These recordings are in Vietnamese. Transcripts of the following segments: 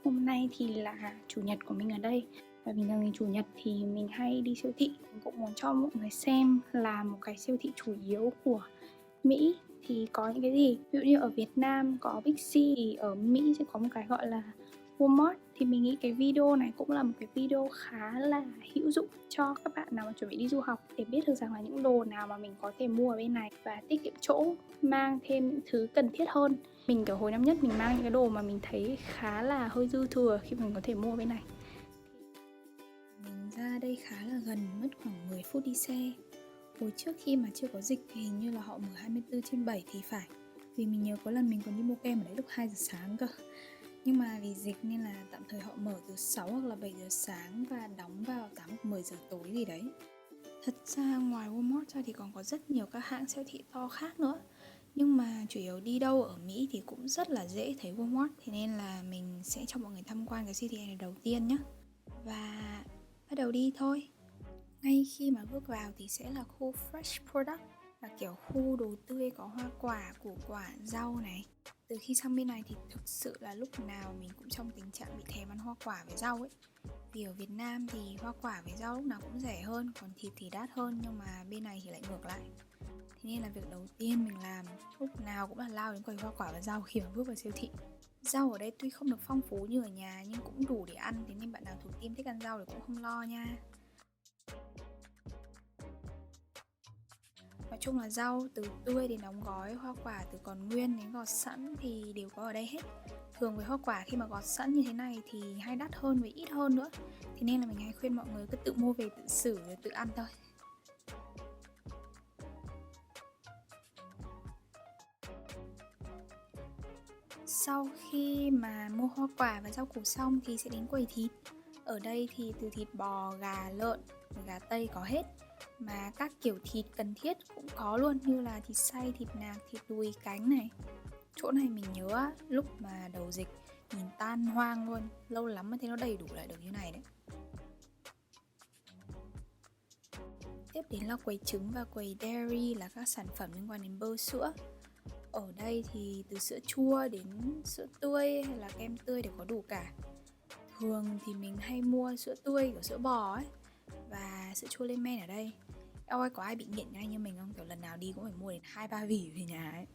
Hôm nay thì là Chủ nhật của mình ở đây. Và bình thường thì Chủ nhật thì mình hay đi siêu thị. Mình cũng muốn cho mọi người xem là một cái siêu thị chủ yếu của Mỹ thì có những cái gì. Ví dụ như ở Việt Nam có Big C, thì ở Mỹ sẽ có một cái gọi là Walmart. Thì mình nghĩ cái video này cũng là một cái video khá là hữu dụng cho các bạn nào mà chuẩn bị đi du học, để biết được rằng là những đồ nào mà mình có thể mua ở bên này và tiết kiệm chỗ, mang thêm những thứ cần thiết hơn. Mình kiểu hồi năm nhất mình mang những cái đồ mà mình thấy khá là hơi dư thừa khi mình có thể mua ở bên này. Mình ra đây khá là gần, mất khoảng 10 phút đi xe. Hồi trước khi mà chưa có dịch thì hình như là họ mở 24/7 thì phải. Vì mình nhớ có lần mình còn đi mua kem ở đấy lúc 2 giờ sáng cơ. Nhưng mà vì dịch nên là tạm thời họ mở từ 6 hoặc là 7 giờ sáng và đóng vào 8 hoặc 10 giờ tối gì đấy. Thật ra ngoài Walmart ra thì còn có rất nhiều các hãng siêu thị to khác nữa. Nhưng mà chủ yếu đi đâu ở Mỹ thì cũng rất là dễ thấy Walmart. Thế nên là mình sẽ cho mọi người tham quan cái siêu thị này đầu tiên nhé. Và bắt đầu đi thôi. Ngay khi mà bước vào thì sẽ là khu Fresh Product, là kiểu khu đồ tươi có hoa quả, củ quả, rau này. Từ khi sang bên này thì thực sự là lúc nào mình cũng trong tình trạng bị thèm ăn hoa quả với rau ấy. Vì ở Việt Nam thì hoa quả với rau lúc nào cũng rẻ hơn, còn thịt thì đắt hơn, nhưng mà bên này thì lại ngược lại. Thế nên là việc đầu tiên mình làm lúc nào cũng là lao đến quầy hoa quả và rau khi mà bước vào siêu thị. Rau ở đây tuy không được phong phú như ở nhà nhưng cũng đủ để ăn, thế nên bạn nào thuộc team thích ăn rau thì cũng không lo nha. Nói chung là rau từ tươi đến đóng gói, hoa quả từ còn nguyên đến gọt sẵn thì đều có ở đây hết. Thường với hoa quả khi mà gọt sẵn như thế này thì hay đắt hơn với ít hơn nữa. Thế nên là mình hay khuyên mọi người cứ tự mua về tự xử rồi tự ăn thôi. Sau khi mà mua hoa quả và rau củ xong thì sẽ đến quầy thịt. Ở đây thì từ thịt bò, gà, lợn, gà tây có hết. Mà các kiểu thịt cần thiết cũng có luôn, như là thịt xay, thịt nạc, thịt đùi, cánh này. Chỗ này mình nhớ lúc mà đầu dịch nhìn tan hoang luôn, lâu lắm mới thấy nó đầy đủ lại được như này đấy. Tiếp đến là quầy trứng và quầy dairy, là các sản phẩm liên quan đến bơ sữa. Ở đây thì từ sữa chua đến sữa tươi hay là kem tươi đều có đủ cả. Thường thì mình hay mua sữa tươi của sữa bò ấy, và sữa chua lên men ở đây. Eo ơi, có ai bị nghiện ngay như mình không? Kiểu lần nào đi cũng phải mua đến 2-3 vỉ về nhà ấy.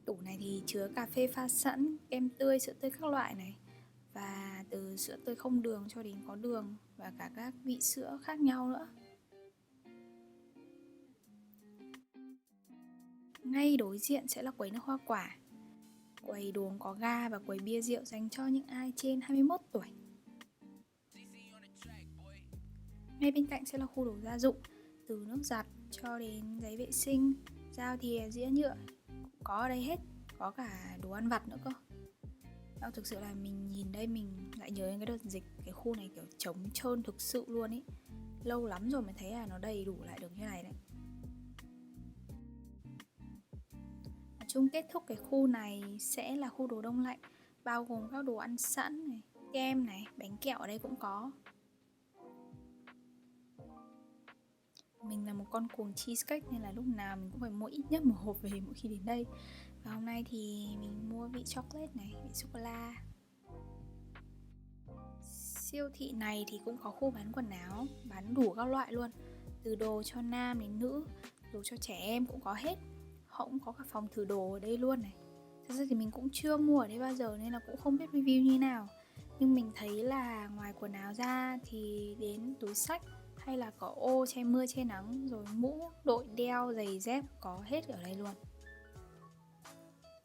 Tủ này thì chứa cà phê pha sẵn, kem tươi, sữa tươi các loại này. Và từ sữa tươi không đường cho đến có đường, và cả các vị sữa khác nhau nữa. Ngay đối diện sẽ là quầy nước hoa quả, quầy đồ uống có ga và quầy bia rượu dành cho những ai trên 21 tuổi. Ngay bên cạnh sẽ là khu đồ gia dụng, từ nước giặt cho đến giấy vệ sinh, dao thìa, dĩa nhựa, có ở đây hết, có cả đồ ăn vặt nữa cơ. Thực sự là mình nhìn đây mình lại nhớ đến cái đợt dịch, cái khu này kiểu trống trơn thực sự luôn ý. Lâu lắm rồi mới thấy là nó đầy đủ lại được như này đấy. Nói chung kết thúc cái khu này sẽ là khu đồ đông lạnh, bao gồm các đồ ăn sẵn này, kem này, bánh kẹo ở đây cũng có. Mình là một con cuồng cheesecake nên là lúc nào mình cũng phải mua ít nhất một hộp về mỗi khi đến đây. Và hôm nay thì mình mua vị chocolate này, vị sô-cô-la. Siêu thị này thì cũng có khu bán quần áo, bán đủ các loại luôn, từ đồ cho nam đến nữ, đồ cho trẻ em cũng có hết. Họ cũng có cả phòng thử đồ ở đây luôn này. Thật ra thì mình cũng chưa mua ở đây bao giờ nên là cũng không biết review như nào. Nhưng mình thấy là ngoài quần áo ra thì đến túi xách hay là có ô che mưa che nắng, rồi mũ, đội đeo, giày dép có hết ở đây luôn.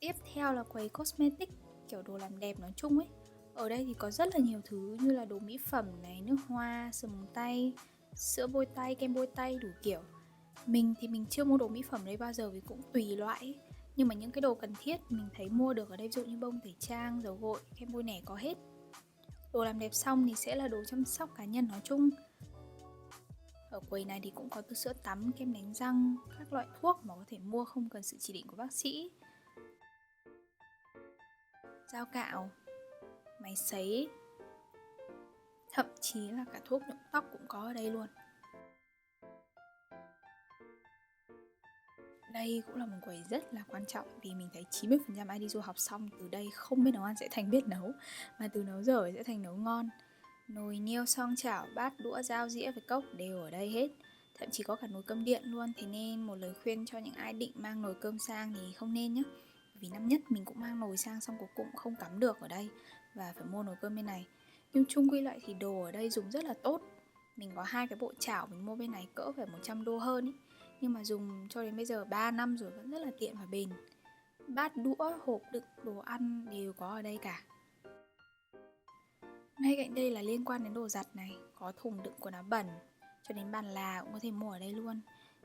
Tiếp theo là quầy cosmetic, kiểu đồ làm đẹp nói chung ấy. Ở đây thì có rất là nhiều thứ như là đồ mỹ phẩm này, nước hoa, sữa móng tay, sữa bôi tay, kem bôi tay, đủ kiểu. Mình thì mình chưa mua đồ mỹ phẩm đây bao giờ vì cũng tùy loại ấy. Nhưng mà những cái đồ cần thiết mình thấy mua được ở đây, ví dụ như bông tẩy trang, dầu gội, kem bôi nẻ có hết. Đồ làm đẹp xong thì sẽ là đồ chăm sóc cá nhân nói chung. Ở quầy này thì cũng có từ sữa tắm, kem đánh răng, các loại thuốc mà có thể mua không cần sự chỉ định của bác sĩ, dao cạo, máy sấy, thậm chí là cả thuốc nhuộm tóc cũng có ở đây luôn. Đây cũng là một quầy rất là quan trọng vì mình thấy 90% ai đi du học xong từ đây không biết nấu ăn sẽ thành biết nấu, mà từ nấu dở sẽ thành nấu ngon. Nồi niêu xoong chảo, bát đũa dao dĩa với cốc đều ở đây hết. Thậm chí có cả nồi cơm điện luôn. Thế nên một lời khuyên cho những ai định mang nồi cơm sang thì không nên nhé. Vì năm nhất mình cũng mang nồi sang xong cuối cùng không cắm được ở đây và phải mua nồi cơm bên này. Nhưng chung quy lại thì đồ ở đây dùng rất là tốt. Mình có 2 cái bộ chảo mình mua bên này cỡ phải 100 đô hơn ý. Nhưng mà dùng cho đến bây giờ 3 năm rồi vẫn rất là tiện và bền. Bát đũa, hộp đựng đồ ăn đều có ở đây cả. Ngay cạnh đây là liên quan đến đồ giặt này, có thùng đựng quần áo bẩn, cho đến bàn là cũng có thể mua ở đây luôn.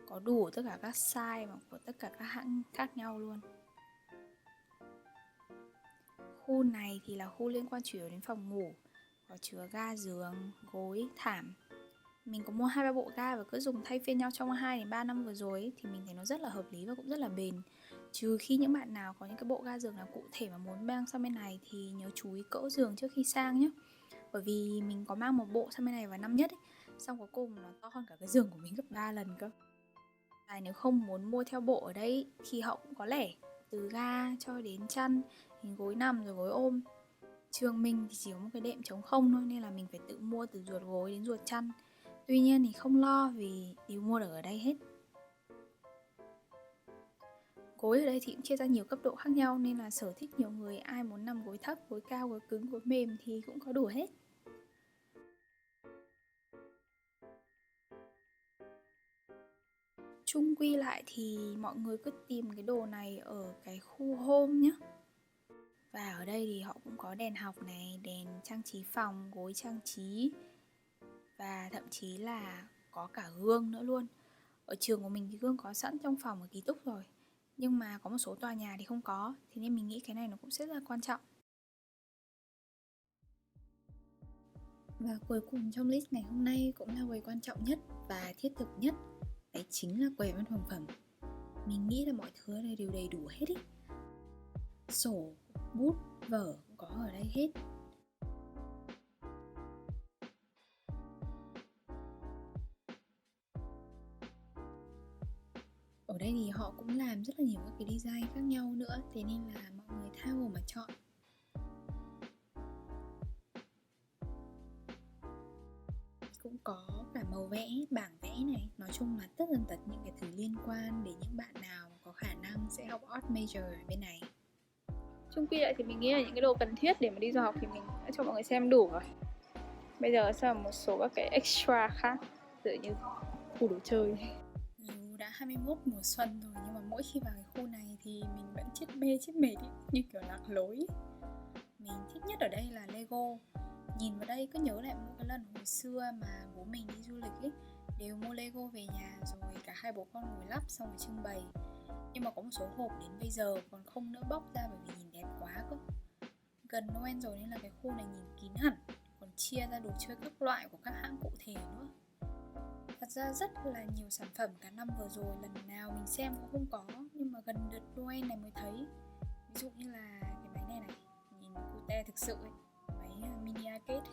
Có đủ tất cả các size và của tất cả các hãng khác nhau luôn. Khu này thì là khu liên quan chủ yếu đến phòng ngủ, có chứa ga giường, gối, thảm. Mình có mua 2-3 bộ ga và cứ dùng thay phiên nhau trong 2 đến 3 năm vừa rồi ấy, thì mình thấy nó rất là hợp lý và cũng rất là bền. Trừ khi những bạn nào có những cái bộ ga giường nào cụ thể mà muốn mang sang bên này thì nhớ chú ý cỡ giường trước khi sang nhé. Bởi vì mình có mang một bộ sang bên này vào năm nhất ấy, xong cuối cùng nó to hơn cả cái giường của mình gấp 3 lần cơ. Nếu không muốn mua theo bộ ở đây thì họ cũng có lẻ, từ ga cho đến chăn, đến gối nằm rồi gối ôm. Trường mình thì chỉ có một cái đệm trống không thôi nên là mình phải tự mua từ ruột gối đến ruột chăn. Tuy nhiên thì không lo vì đều mua được ở đây hết. Gối ở đây thì cũng chia ra nhiều cấp độ khác nhau nên là sở thích nhiều người, ai muốn nằm gối thấp, gối cao, gối cứng, gối mềm thì cũng có đủ hết. Chung quy lại thì mọi người cứ tìm cái đồ này ở cái khu home nhé. Và ở đây thì họ cũng có đèn học này, đèn trang trí phòng, gối trang trí, và thậm chí là có cả gương nữa luôn. Ở trường của mình thì gương có sẵn trong phòng ở ký túc rồi, nhưng mà có một số tòa nhà thì không có. Thế nên mình nghĩ cái này nó cũng rất là quan trọng. Và cuối cùng trong list ngày hôm nay cũng là quầy quan trọng nhất và thiết thực nhất. Đấy chính là quầy văn phòng phẩm. Mình nghĩ là mọi thứ ở đây đều đầy đủ hết ý. Sổ, bút, vở cũng có ở đây hết. Ở đây thì họ cũng làm rất là nhiều các cái design khác nhau nữa, thế nên là mọi người tha hồ mà chọn. Cũng có cả màu vẽ, bảng vẽ này. Nói chung là tất tần tật những cái thứ liên quan đến những bạn nào có khả năng sẽ học art major ở bên này. Chung quy lại thì mình nghĩ là những cái đồ cần thiết để mà đi du học thì mình đã cho mọi người xem đủ rồi. Bây giờ sẽ là một số các cái extra khác, tự như khu đồ chơi. Dù đã 21 mùa xuân rồi nhưng mà mỗi khi vào cái khu này thì mình vẫn chết mê chết mệt ý, như kiểu lạc lối. Mình thích nhất ở đây là Lego. Nhìn vào đây cứ nhớ lại một cái lần hồi xưa mà bố mình đi du lịch ấy, đều mua Lego về nhà rồi cả hai bố con ngồi lắp xong rồi trưng bày. Nhưng mà có một số hộp đến bây giờ còn không nỡ bóc ra bởi vì nhìn đẹp quá cơ. Gần Noel rồi nên là cái khu này nhìn kín hẳn, còn chia ra đồ chơi các loại của các hãng cụ thể nữa. Thật ra rất là nhiều sản phẩm cả năm vừa rồi lần nào mình xem cũng không có, nhưng mà gần đợt Noel này mới thấy. Ví dụ như là cái máy này, nhìn cute thực sự ấy, máy mini arcade.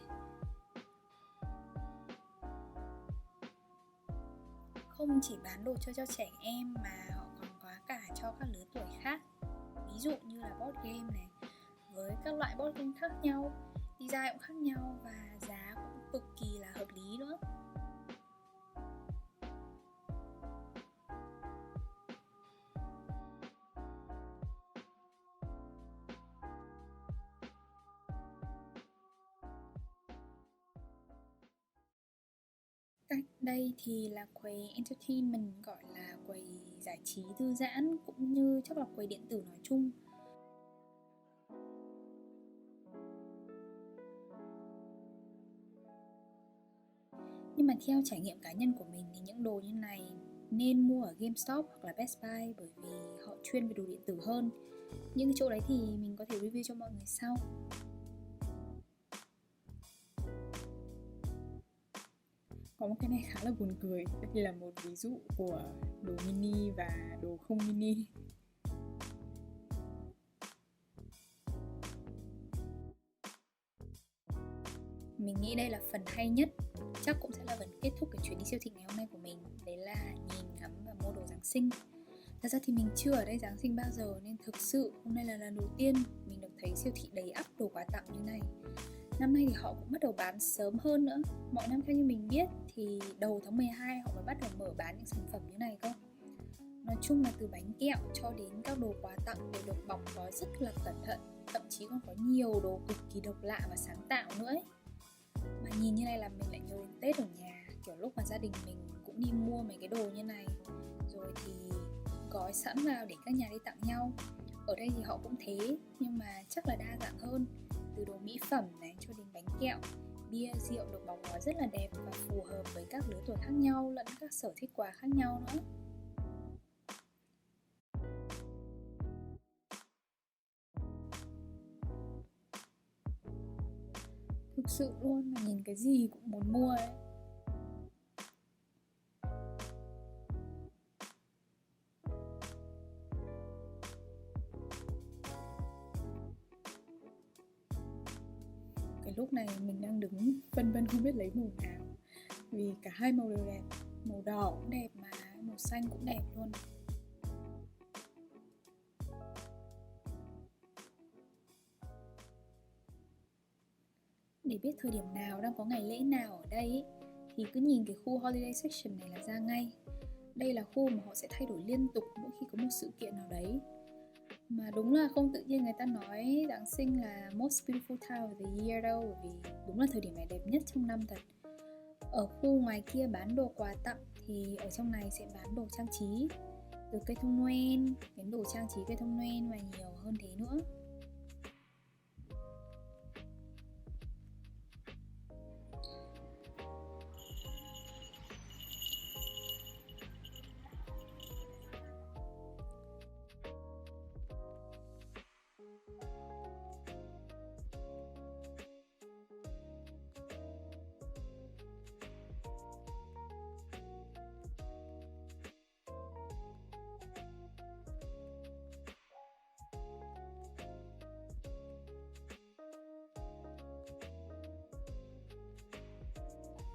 Không chỉ bán đồ chơi cho trẻ em mà họ còn có cả cho các lứa tuổi khác. Ví dụ như là board game này, với các loại board game khác nhau, design cũng khác nhau và giá cũng cực kỳ là hợp lý nữa. Cách đây thì là quầy entertainment, gọi là quầy giải trí thư giãn, cũng như chắc là quầy điện tử nói chung. Nhưng mà theo trải nghiệm cá nhân của mình thì những đồ như này nên mua ở GameStop hoặc là Best Buy, bởi vì họ chuyên về đồ điện tử hơn. Những cái chỗ đấy thì mình có thể review cho mọi người sau. Có một cái này khá là buồn cười, đây là một ví dụ của đồ mini và đồ không mini. Mình nghĩ đây là phần hay nhất, chắc cũng sẽ là phần kết thúc cái chuyến đi siêu thị ngày hôm nay của mình. Đấy là nhìn ngắm và mua đồ Giáng sinh. Thật ra thì mình chưa ở đây Giáng sinh bao giờ, nên thực sự hôm nay là lần đầu tiên mình được thấy siêu thị đầy ắp đồ quà tặng như này. Năm nay thì họ cũng bắt đầu bán sớm hơn nữa. Mọi năm theo như mình biết thì đầu tháng 12 họ mới bắt đầu mở bán những sản phẩm như này cơ. Nói chung là từ bánh kẹo cho đến các đồ quà tặng đều được bọc gói rất là cẩn thận. Thậm chí còn có nhiều đồ cực kỳ độc lạ và sáng tạo nữa ấy. Mà nhìn như này là mình lại nhớ đến Tết ở nhà. Kiểu lúc mà gia đình mình cũng đi mua mấy cái đồ như này, rồi thì gói sẵn vào để các nhà đi tặng nhau. Ở đây thì họ cũng thế, nhưng mà chắc là đa dạng hơn. Từ đồ mỹ phẩm này cho đến bánh kẹo, bia, rượu được bọc gói rất là đẹp và phù hợp với các lứa tuổi khác nhau lẫn các sở thích quà khác nhau nữa. Thực sự luôn, mà nhìn cái gì cũng muốn mua ấy. Cái lúc này mình đang đứng phân vân không biết lấy màu nào, vì cả hai màu đều đẹp. Màu đỏ cũng đẹp mà màu xanh cũng đẹp luôn. Để biết thời điểm nào đang có ngày lễ nào ở đây ấy, thì cứ nhìn cái khu holiday section này là ra ngay. Đây là khu mà họ sẽ thay đổi liên tục mỗi khi có một sự kiện nào đấy. Mà đúng là không tự nhiên người ta nói Giáng sinh là most beautiful time of the year đâu, bởi vì đúng là thời điểm này đẹp nhất trong năm thật. Ở khu ngoài kia bán đồ quà tặng thì ở trong này sẽ bán đồ trang trí, từ cây thông Noel đến đồ trang trí cây thông Noel và nhiều hơn thế nữa.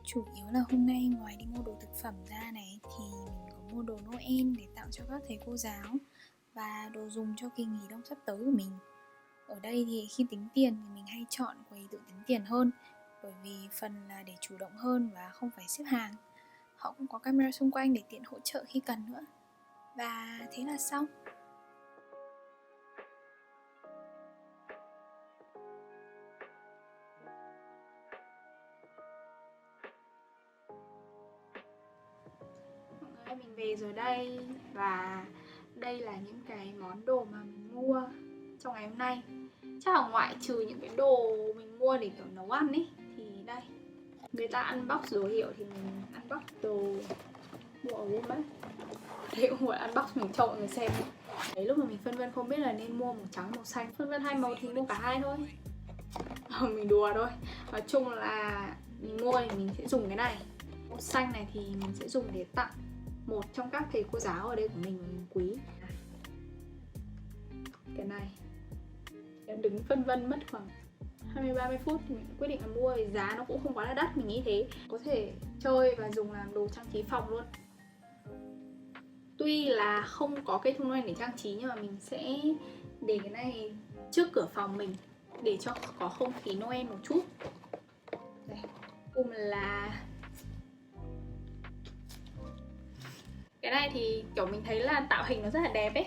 Chủ yếu là hôm nay ngoài đi mua đồ thực phẩm ra này thì mình có mua đồ Noel để tặng cho các thầy cô giáo và đồ dùng cho kỳ nghỉ đông sắp tới của mình. Ở đây thì khi tính tiền thì mình hay chọn quầy tự tính tiền hơn, bởi vì phần là để chủ động hơn và không phải xếp hàng. Họ cũng có camera xung quanh để tiện hỗ trợ khi cần nữa. Và thế là xong. Mọi người, mình về rồi đây. Và đây là những cái món đồ mà mình mua trong ngày hôm nay. Chắc là ngoại trừ những cái đồ mình mua để kiểu nấu ăn ấy, thì đây, người ta unbox đồ hiệu thì mình unbox đồ mua ở Walmart. Thế cũng phải unbox mình cho mọi người xem. Đấy, lúc mà mình phân vân không biết là nên mua màu trắng màu xanh, phân vân hai màu thì mua cả hai thôi. Mình đùa thôi. Nói chung là mình mua thì mình sẽ dùng cái này. Màu xanh này thì mình sẽ dùng để tặng một trong các thầy cô giáo ở đây của mình quý. Cái này em đứng phân vân mất khoảng 20-30 phút thì mình quyết định là mua, thì giá nó cũng không quá là đắt, mình nghĩ thế. Có thể chơi và dùng làm đồ trang trí phòng luôn. Tuy là không có cây thông Noel để trang trí, nhưng mà mình sẽ để cái này trước cửa phòng mình để cho có không khí Noel một chút. Đây, cùng là cái này thì kiểu mình thấy là tạo hình nó rất là đẹp ấy,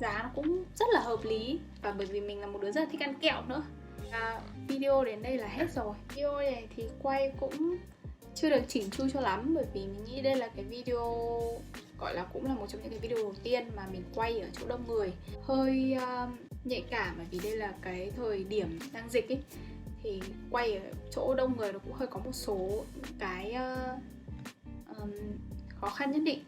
giá nó cũng rất là hợp lý, và bởi vì mình là một đứa rất là thích ăn kẹo nữa. Video đến đây là hết rồi. Video này thì quay cũng chưa được chỉnh chu cho lắm, bởi vì mình nghĩ đây là cái video gọi là cũng là một trong những cái video đầu tiên mà mình quay ở chỗ đông người, hơi nhạy cảm, bởi vì đây là cái thời điểm đang dịch ấy, thì quay ở chỗ đông người nó cũng hơi có một số cái khó khăn nhất định.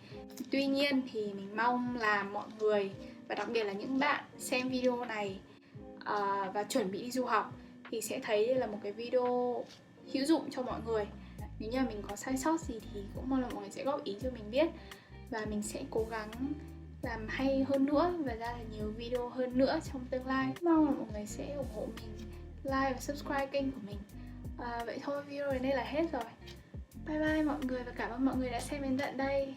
Tuy nhiên thì mình mong là mọi người, và đặc biệt là những bạn xem video này và chuẩn bị đi du học, thì sẽ thấy đây là một cái video hữu dụng cho mọi người. Nếu như mình có sai sót gì thì cũng mong là mọi người sẽ góp ý cho mình biết, và mình sẽ cố gắng làm hay hơn nữa và ra là nhiều video hơn nữa trong tương lai. Mong là mọi người sẽ ủng hộ mình, like và subscribe kênh của mình. Vậy thôi, video đến đây là hết rồi. Bye bye mọi người, và cảm ơn mọi người đã xem đến tận đây.